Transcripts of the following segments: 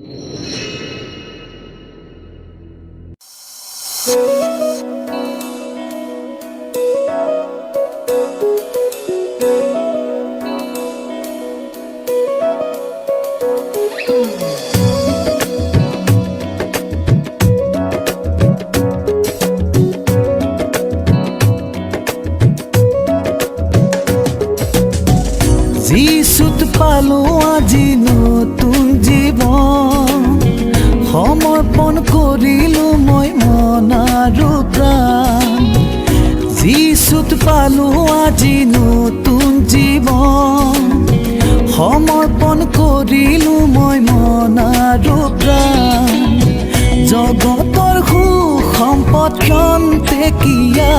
যিচুত পালো আজি নতুন জীৱন, সমৰ্পণ কৰিলো মই মন আৰু প্ৰাণ। যিচুত পালো আজি নতুন জীৱন, সমৰ্পণ কৰিলো মই মন আৰু প্ৰাণ। জগতৰ সুসম্পদ ক্ষন্তেকীয়া,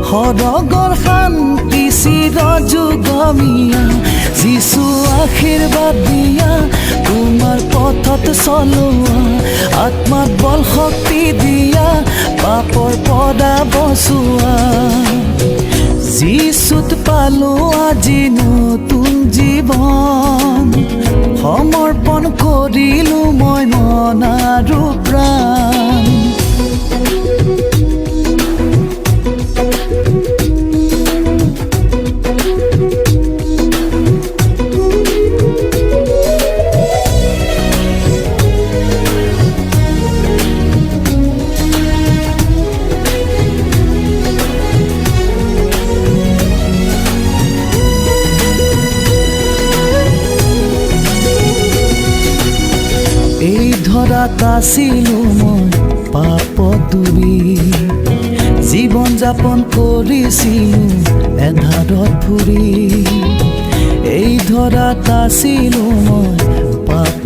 সৰগৰ শান্তি চিৰযুগমীয়া। যিচু আশীৰ্বাদ দিয়া, তোমাৰ পথত চলোৱা, আত্মাত বল শক্তি দিয়া, পাপৰ পৰা বচোৱা। যিচুত পালো আজি নতুন জীৱন, সমৰ্পণ কৰিলো মই মন আৰু প্ৰাণ। এই ধৰাত আছিলো মই পাপ দূৰী, জীৱন যাপন কৰিছিলো এন্ধাৰত ফুৰি। এই ধৰাত আছিলো মই পাপ